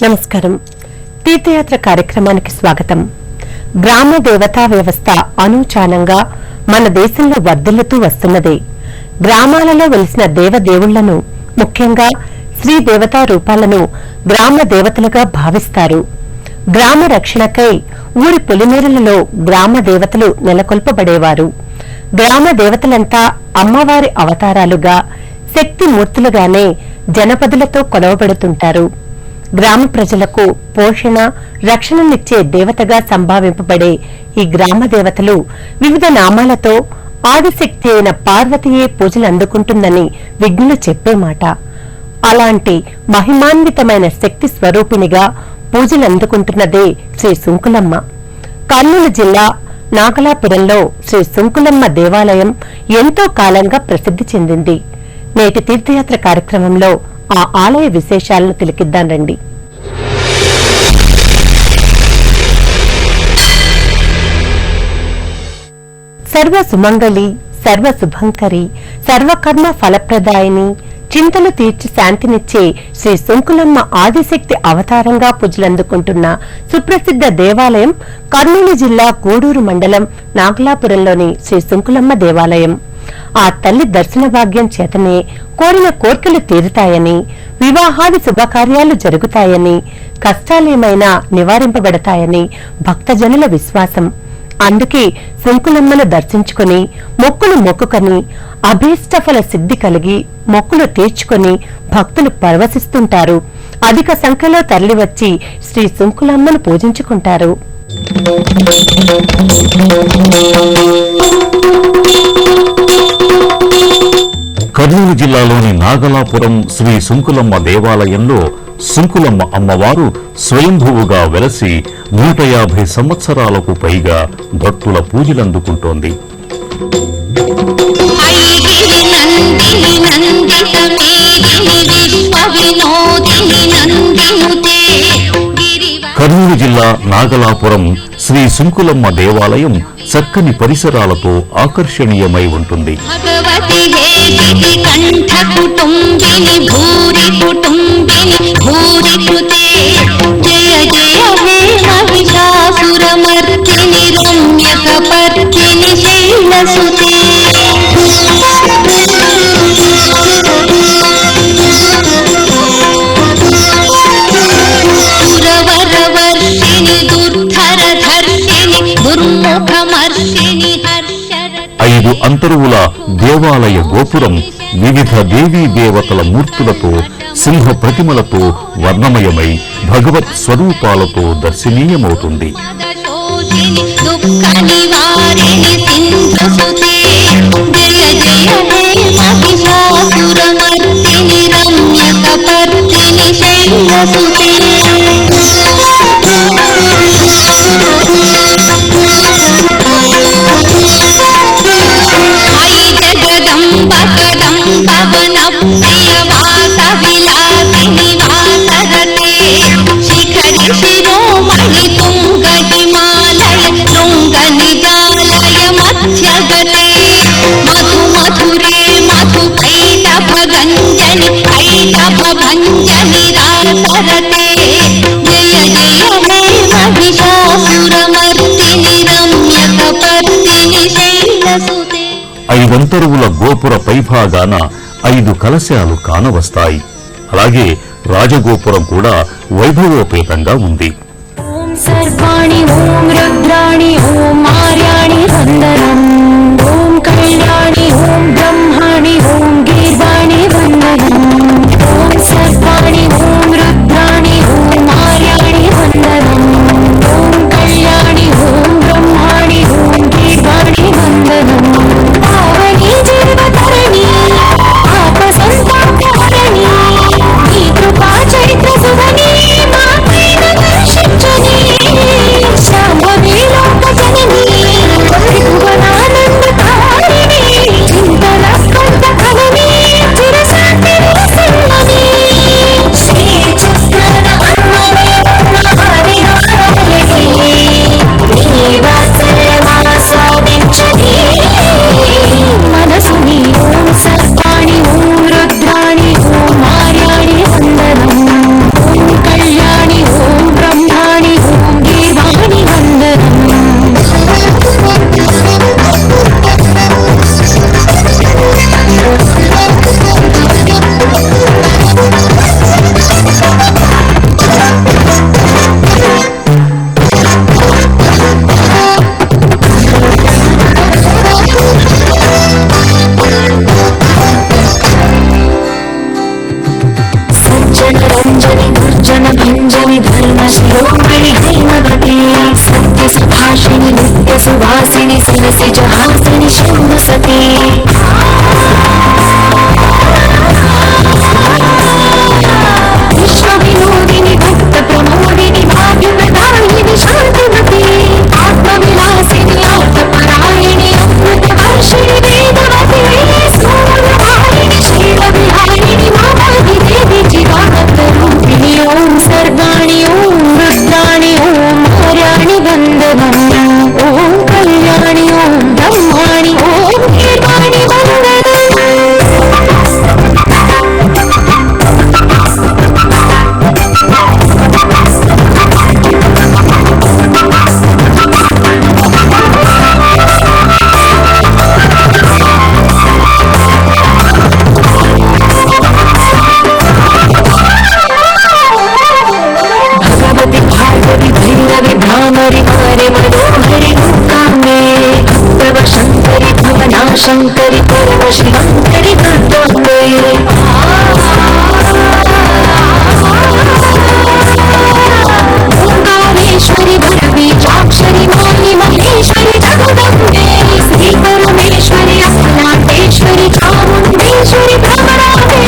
నమస్కారం. తీర్థయాత్ర కార్యక్రమానికి స్వాగతం. గ్రామ దేవతా వ్యవస్థ అనూచానంగా మన దేశంలో వర్ధిల్లుతూ వస్తున్నదే. గ్రామాలలో వెలిసిన దేవదేవుళ్లను, ముఖ్యంగా శ్రీ దేవతా రూపాలను గ్రామ దేవతలుగా భావిస్తారు. గ్రామ రక్షణకై ఊరి పొలిమేరలలో గ్రామ దేవతలు నెలకొల్పబడేవారు. గ్రామ దేవతలంతా అమ్మవారి అవతారాలుగా, శక్తిమూర్తులుగానే జనపదులతో కొలవబడుతుంటారు. గ్రామ ప్రజలకు పోషణ, రక్షణనిచ్చే దేవతగా సంభావింపబడే ఈ గ్రామ దేవతలు వివిధ నామాలతో ఆదిశక్తి అయిన పార్వతీయే పూజలు అందుకుంటుందని విజ్ఞులు చెప్పే మాట. అలాంటి మహిమాన్వితమైన శక్తి స్వరూపిణిగా పూజలు అందుకుంటున్నదే శ్రీ సుంకులమ్మ. కర్నూలు జిల్లా నాగలాపురంలో శ్రీ సుంకులమ్మ దేవాలయం ఎంతో కాలంగా ప్రసిద్ధి చెందింది. నేటి తీర్థయాత్ర కార్యక్రమంలో ఆ ఆలయ విశేషాలను తిలకిద్దాం రండి. సర్వ సుమంగళి, సర్వ శుభంకరి, సర్వకర్మ ఫలప్రదాయిని, చింతలు తీర్చి శాంతినిచ్చే శ్రీ సుంకులమ్మ ఆదిశక్తి అవతారంగా పూజలందుకుంటున్న సుప్రసిద్ధ దేవాలయం కర్నూలు జిల్లా గూడూరు మండలం నాగలాపురంలోని శ్రీ సుంకులమ్మ దేవాలయం. ఆ తల్లి దర్శన భాగ్యం చేతనే కోరిన కోర్కెలు తీరుతాయని, వివాహాది శుభకార్యాలు జరుగుతాయని, కష్టాలేమైనా నివారింపబడతాయని భక్తజనుల విశ్వాసం. అందుకే సుంకులమ్మను దర్శించుకుని మొక్కులు మొక్కుకొని అభీష్టఫల సిద్ధి కలిగి మొక్కులు తీర్చుకొని భక్తులు పరవశిస్తుంటారు. అధిక సంఖ్యలో తరలివచ్చి శ్రీ సుంకులమ్మను పూజించుకుంటారు. కర్నూలు జిల్లాలోని నాగలాపురం శ్రీ సుంకులమ్మ దేవాలయంలో సుంకులమ్మ అమ్మవారు స్వయంభువుగా వెలసి 150 సంవత్సరాలకు పైగా భక్తుల పూజలందుకుంటోంది. కర్నూలు జిల్లా నాగలాపురం శ్రీ సుంకులమ్మ దేవాలయం చక్కని పరిసరాలతో ఆకర్షణీయమై ఉంటుంది. ఐదు అంతరువుల దేవాలయ గోపురం వివిధ దేవీ దేవతల మూర్తులతో, సింహ ప్రతిమలతో వర్ణమయమై భగవత్ స్వరూపాలతో దర్శనీయమవుతుంది. ఐదంతరువుల గోపుర పైభాగాన 5 కలశాలు కానవస్తాయి. అలాగే రాజగోపురం కూడా వైభవోపేతంగా ఉంది. ఓం సర్వాణి, ఓం రుద్రాణి, ఓం ఆర్యాణి వందనం, ఓం కళ్యాణి, ఓం బ్రహ్మాణి, ఓం గీర్వాణి వందనం, ఓం సర్వాణి, ఓం రుద్రాణి, ఓం ఆర్యాణి వందనం, ఓం కళ్యాణి, ఓం బ్రహ్మాణి, ఓం గీర్వాణి వందనం. పావని జీవతరణి, ఆప సంతాపహరణి, నీ కృపా చరిత్ర సుధని మాపైన దర్శించని, శాంభవి లోక జనని, త్రిభువనాన मानसि जहासिनि शम्भुसती विश्वविनोदिनि भक्तप्रमोदिनि भाग्यप्रदायिनि शान्तिमती आत्मविलासिनि आत्मपरायिणि अमृतवर्षिणि वेदवती स्थूलधारिणि शीलविहारिणि मातादिदेवी चिदानन्दरूपिणि ॐ सर्वाणि ॐ रुद्राणि ॐ मार्याणि वन्दनम् ॐ कल्याणि ॐ ब्रह्माणि ॐ गीर्वाणि शंकरि परमशिवंकरि दुर्गोत्ते ओंकारेश्वरि भरबीजाक्षरि माहि महेश्वरि जगदम्बे श्री परमेश्वरि अखिलांडेश्वरि चामुंडेश्वरि भ्रमराम्बे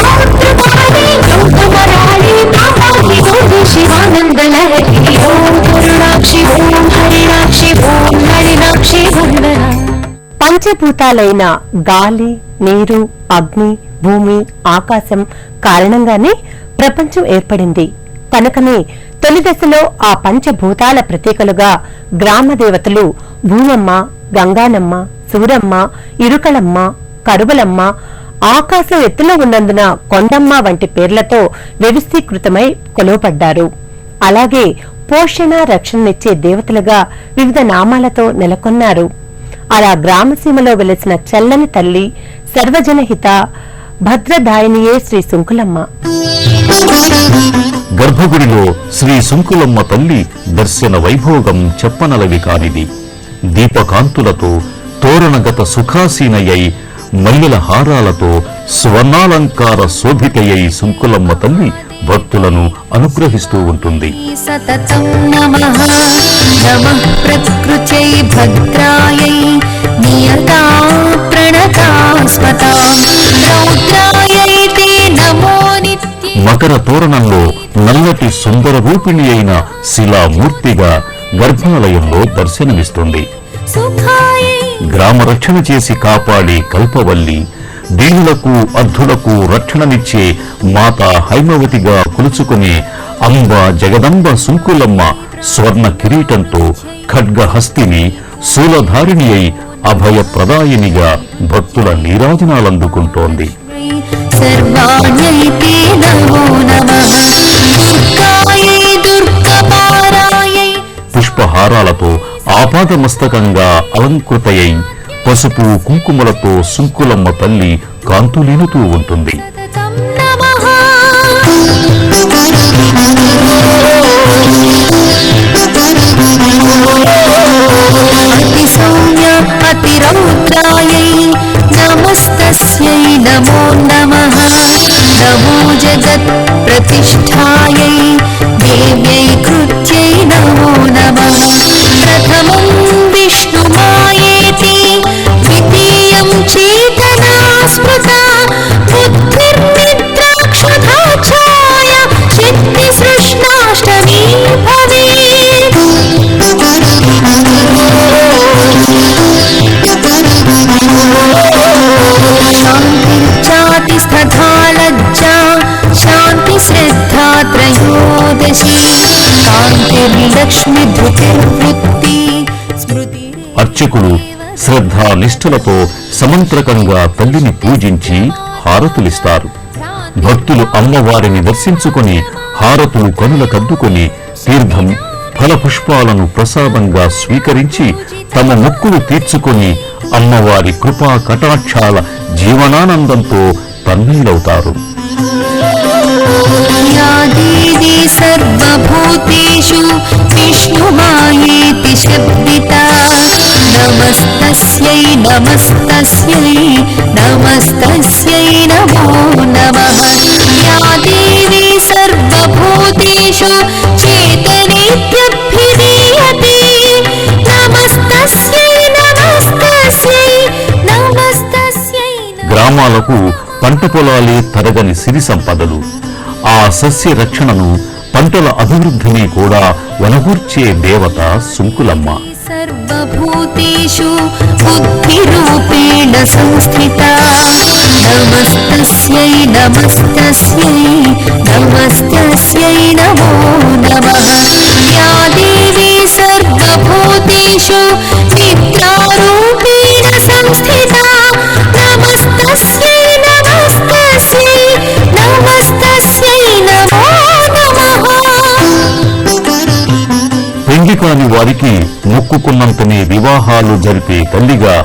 रौद्रकाली गौतमराली ब्रह्माणि गौरी शिवानंदलहरी ओं करुणाक्षि ओं हरिणाक्षि ओं नलिनाक्षि वंदना పంచభూతాలైన గాలి, నీరు, అగ్ని, భూమి, ఆకాశం కారణంగానే ప్రపంచం ఏర్పడింది. కనుకనే తొలి దశలో ఆ పంచభూతాల ప్రతీకలుగా గ్రామ దేవతలు భూమమ్మ, గంగానమ్మ, సూరమ్మ, ఇరుకలమ్మ, కరువలమ్మ, ఆకాశం ఎత్తులో ఉన్నందున కొండమ్మ వంటి పేర్లతో వ్యవస్థీకృతమై కొలువపడ్డారు. అలాగే పోషణ, రక్షణనిచ్చే దేవతలుగా వివిధ నామాలతో నెలకొన్నారు. అలా గ్రామసీమలో వెలిసిన చల్లని తల్లి సర్వజనహిత భద్రదాయినియే శ్రీ సుంకులమ్మ. గర్భగుడిలో శ్రీ సుంకులమ్మ తల్లి దర్శన వైభోగం చెప్పనలవి కానిది. దీపకాంతులతో తోరణగత సుఖాసీనయ్యై మల్లెల హారాలతో స్వర్ణాలంకార శోభితయ్యై సుంకులమ్మ తల్లి భక్తులను అనుగ్రహిస్తూ ఉంటుంది. సతతం నమః నమః ప్రకృత్యై భద్రాయై నియతా ప్రణతా స్వతా రౌద్రాయై తే నమో నిత్యే. మకర తోరణంలో నల్లటి సుందర రూపిణి అయిన శిలామూర్తిగా గర్భాలయంలో దర్శనమిస్తుంది. గ్రామ రక్షణ చేసి కాపాడే కల్పవల్లి, దీనులకు అర్ధులకు రక్షణనిచ్చే మాతా హైమవతిగా కొలుచుకునే అంబ జగదంబ సుంకులమ్మ స్వర్ణ కిరీటంతో ఖడ్గహస్తిని శూలధారిణి అయి అభయప్రదాయినిగా భక్తుల నీరాజనాలందుకుంటోంది. పుష్పహారాలతో ఆపాదమస్తకంగా అలంకృతయై పసుపు కుంకుమలతో సుంకులమ్మ తల్లి కాంతులీనుతూ ఉంటుంది. అతి సౌమ్య అతి రౌద్రాయై నమస్తస్యై నమో నమః నమో జగత్ ప్రతిష్ఠాయై దేవ్యై కృత్యై నమో నమః ప్రథమం విష్ణుమాయేతి ద్వితీయం చేతనా స్మృతా బుద్ధిర్నిద్రాక్షతా ఛాయ సిద్ధి సృష్టాష్టమీ భవేత్. శాంతి స్థథా లజ్జా శాంతి శ్రద్ధా త్రయోదశి కాంతిర్లక్ష్మి ధృతిర్వృత్తి స్మృతి. అర్చకులు శ్రద్ధా నిష్ఠలతో సమంత్రకంగా తల్లిని పూజించి హారతులిస్తారు. భక్తులు అమ్మవారిని దర్శించుకుని హారతులు కన్నులకద్దుకుని తీర్థం, ఫలపుష్పాలను ప్రసాదంగా స్వీకరించి తమ మొక్కులు తీర్చుకుని అమ్మవారి కృపా కటాక్షాల జీవనానందంతో తన్మయులవుతారు. या देवी सर्वभूतेषु विष्णुमायेति शब्दिता नमस्तस्यै नमस्तस्यै नमस्तस्यै नमो नमः. या देवी सर्वभूतेषु चेतनेत्यभिधीयते नमस्तस्यै नमः గ్రామాలకు పంట పొలాలే తరగని సిరి సంపదలు. ఆ సస్య రక్షణను, పంటల అభివృద్ధిని కూడా వనగూర్చే దేవత సుంకులమ్మ. సర్వభూతేషు బుద్ధిరూపేణ సంస్థితా నమస్తస్యై నమస్తస్యై నమస్తస్యై నమో నమః. యా దేవీ సర్వభూతేషు నిద్రారూపేణ సంస్థితా నమస్తస్యై నమస్తస్యై నమస్తస్యై నమో నమః. పెండ్లి కాని వారికి మొక్కుకున్నంతనే వివాహాలు జరిపే తల్లిగా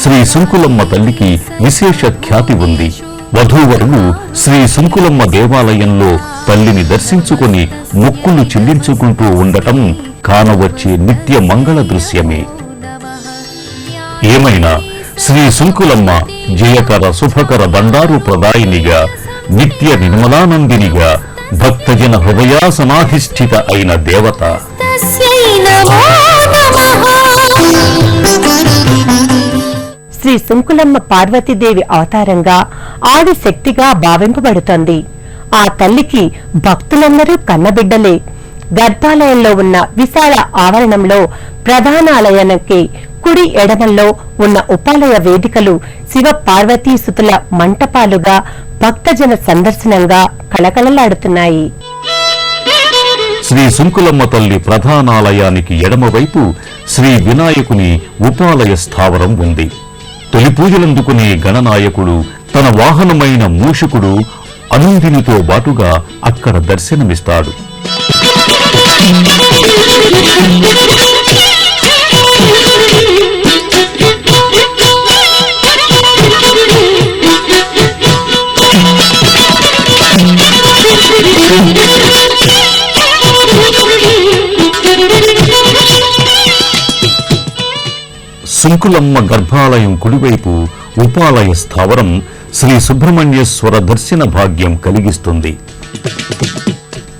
శ్రీ సుంకులమ్మ తల్లికి విశేష ఖ్యాతి ఉంది. వధూవరులు శ్రీ సుంకులమ్మ దేవాలయంలో తల్లిని దర్శించుకుని మొక్కులు చెల్లించుకుంటూ ఉండటం కానవచ్చే నిత్య మంగళ దృశ్యమే. ఏమైనా శ్రీ సుంకులమ్మ జయకర శుభకర బండారు ప్రదాయినిగా, నిత్య నిర్మలానందినిగా, భక్తజన హృదయాసనాధిష్ఠిత అయిన దేవత. శ్రీ సుంకులమ్మ పార్వతీదేవి అవతారంగా, ఆది శక్తిగా భావింపబడుతోంది. ఆ తల్లికి భక్తులందరూ కన్నబిడ్డలే. గర్భాలయంలో ఉన్న విశాల ఆవరణంలో ప్రధానాలయానికి కుడి ఎడమల్లో ఉన్న ఉపాలయ వేదికలు శివ పార్వతీ సుతుల మంటపాలుగా, భక్తజన సందర్శనంగా కళకళలాడుతున్నాయి. శ్రీ సుంకులమ్మ తల్లి ప్రధానాలయానికి ఎడమవైపు శ్రీ వినాయకుని ఉపాలయ స్థావరం ఉంది. తొలి పూజలందుకునే గణనాయకుడు తన వాహనమైన మూషికుడు అనుందినితో బాటుగా అక్కడ దర్శనమిస్తాడు. సుంకులమ్మ గర్భాలయం కుడివైపు ఉపాలయ స్థావరం శ్రీ సుబ్రహ్మణ్యేశ్వర దర్శన భాగ్యం కలిగిస్తుంది.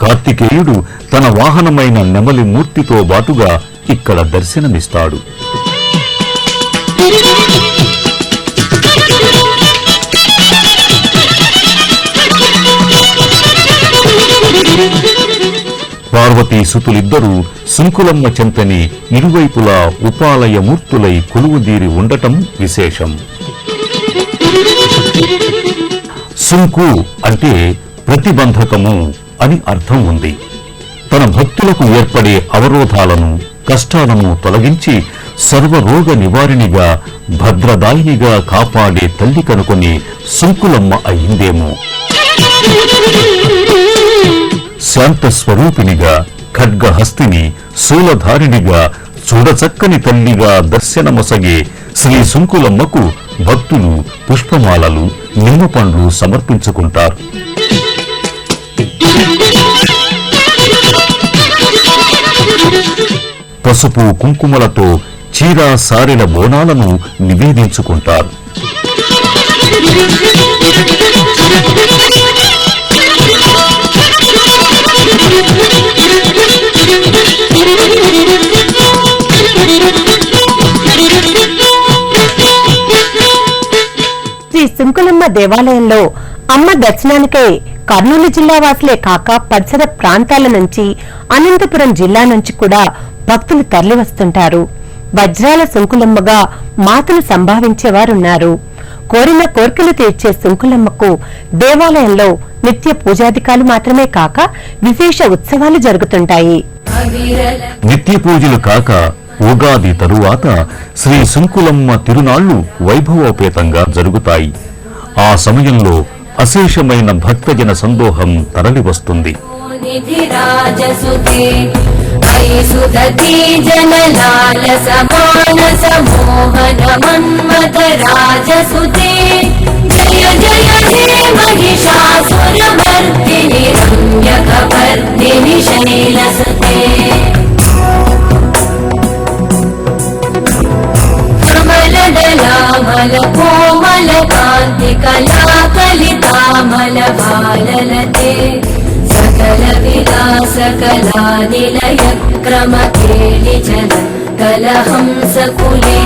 కార్తికేయుడు తన వాహనమైన నెమలి మూర్తితో బాటుగా ఇక్కడ దర్శనమిస్తాడు. పార్వతీ సుతులిద్దరూ సుంకులమ్మ చెంతని ఇరువైపులా ఉపాలయ మూర్తులై కొలువుదీరి ఉండటం విశేషం. సుంకు అంటే ప్రతిబంధకము అని అర్థం ఉంది. తన భక్తులకు ఏర్పడే అవరోధాలను, కష్టాలను తొలగించి సర్వరోగ నివారిణిగా, భద్రదాయినిగా కాపాడే తల్లి కనుకొని సుంకులమ్మ అయిందేమో. శాంత స్వరూపినిగా, ఖడ్గహస్తిని, శూలధారిణిగా, చూడచక్కని తల్లిగా దర్శనమొసగే శ్రీ సుంకులమ్మకు భక్తులు పుష్పమాలలు, నిమ్మపండ్లు సమర్పించుకుంటారు. పసుపు కుంకుమలతో చీరా సారెల బోనాలను నివేదించుకుంటారు. శ్రీ సుంకులమ్మ దేవాలయంలో అమ్మ దర్శనానికై కర్నూలు జిల్లా వాసులే కాక పరిసర ప్రాంతాల నుంచి, అనంతపురం జిల్లా నుంచి కూడా భక్తులు తరలివస్తుంటారు. వజ్రాల సుంకులమ్మగా మాతను సంభావించేవారున్నారు. కోరిన కోర్కెలు తీర్చే సుంకులమ్మకు దేవాలయంలో నిత్య పూజాధికాలు మాత్రమే కాక విశేష ఉత్సవాలు జరుగుతుంటాయి. నిత్య పూజలు కాక ఉగాది తరువాత శ్రీ సుంకులమ్మ తిరునాళ్లు వైభవోపేతంగా జరుగుతాయి. ఆ సమయంలో అశేషమైన భక్తజన సందోహం తరలివస్తుంది. జయ జయ హే మహిషాసురమర్దిని రమ్యకవర్దిని శైలసుతే కమలదలామల కోమల కాంతి కళాకలితామల బాలలతే సకల విలాస కళా నిలయ క్రమ కేళి చల కలహంస కులే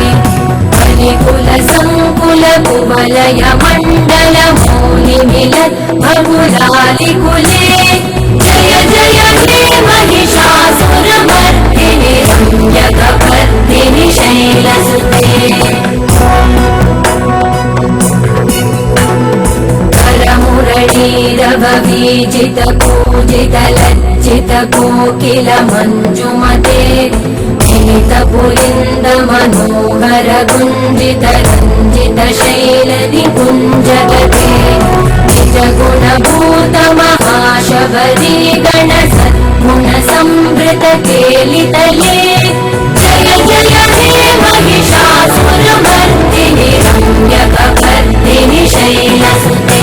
कुल संकुल कुवलय मंडल मौलि मिलत बहुलालि कुले जय जय हे महिषासुरमर्दिनि रम्यकपर्दिनि शैलसुते करमुरलीरववीजित पूजित लज्जित कोकिल मञ्जुमते पुलिन्द मनोहर गुञ्जित रञ्जित शैल निकुञ्जगते निज गुणभूत महाशबरी गण सद्गुण संवृत केलितले जय जय हे महिषासुरमर्दिनि रम्यकपर्दिनि शैलसुते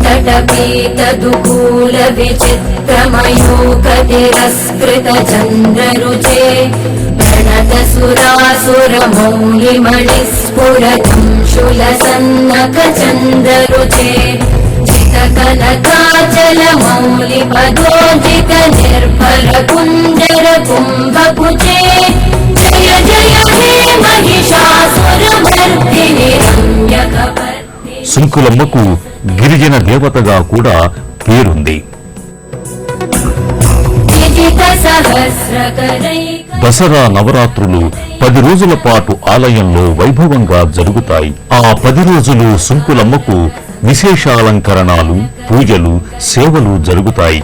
तटपीतदुकूल विचित्रमयूकतिरस्कृत चन्द्ररुचे प्रणत सुरासुर मौलिमणिस्फुरतं शूलसन्नक चन्द्ररुचे चितकनकाचल मौलिपदोजित निर्भर कुञ्जर कुम्भकुचे जय जय हे महिषासुरमर्दिनि रम्यकपर्दिनि సుంకులమ్మకు గిరిజన దేవతగా కూడా పేరుంది. దసరా నవరాత్రులు 10 రోజుల పాటు ఆలయంలో వైభవంగా జరుగుతాయి. ఆ 10 రోజులు సుంకులమ్మకు విశేషాలంకరణాలు, పూజలు, సేవలు జరుగుతాయి.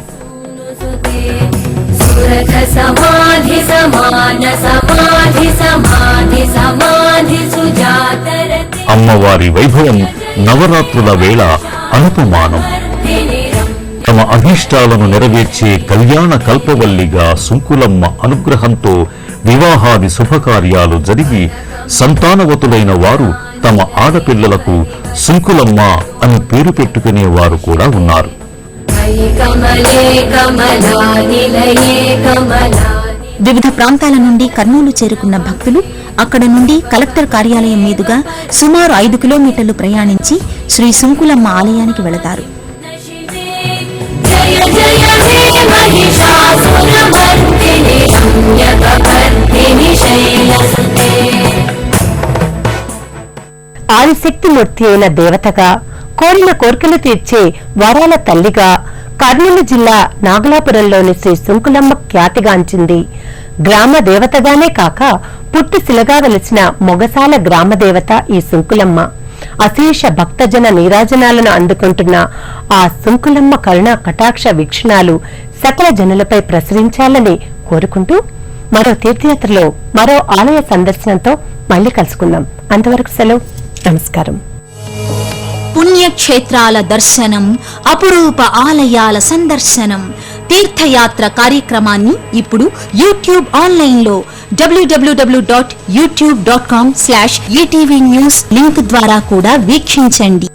అమ్మవారి వైభవం నవరాత్రుల వేళ అనుపమానం. తమ అభీష్టాలను నెరవేర్చే కళ్యాణ కల్పవల్లిగా సుంకులమ్మ అనుగ్రహంతో వివాహాది శుభకార్యాలు జరిగి సంతానవతులైన వారు తమ ఆడపిల్లలకు సుంకులమ్మ అని పేరు పెట్టుకునేవారు కూడా ఉన్నారు. వివిధ ప్రాంతాల నుండి కర్నూలు చేరుకున్న భక్తులు అక్కడ నుండి కలెక్టర్ కార్యాలయం మీదుగా సుమారు 5 కిలోమీటర్లు ప్రయాణించి శ్రీ సుంకులమ్మ ఆలయానికి వెళతారు. ఆదిశక్తిమూర్తి అయిన దేవతగా, కోరిన కోర్కెలు తీర్చే వరాల తల్లిగా కర్నూలు జిల్లా నాగలాపురంలోని శ్రీ సుంకులమ్మ ఖ్యాతిగాంచింది. గ్రామ దేవతగానే కాక పుట్టుశిలగా వెలిసిన మొగసాల గ్రామ దేవత ఈ సుంకులమ్మ. అశేష భక్తజన నీరాజనాలను అందుకుంటున్న ఆ సుంకులమ్మ కరుణ కటాక్ష వీక్షణాలు సకల జనులపై ప్రసరించాలని కోరుకుంటూ మరో తీర్థయాత్రలో మరో ఆలయ సందర్శనంతో మళ్లీ కలుసుకుందాం. అంతవరకు సెలవు. నమస్కారం. పుణ్యక్షేత్రాల దర్శనం, అపురూప ఆలయాల సందర్శనం, తీర్థయాత్ర కార్యక్రమాన్ని ఇప్పుడు యూట్యూబ్ ఆన్లైన్లో www.youtube.com/etv news లింక్ ద్వారా కూడా వీక్షించండి.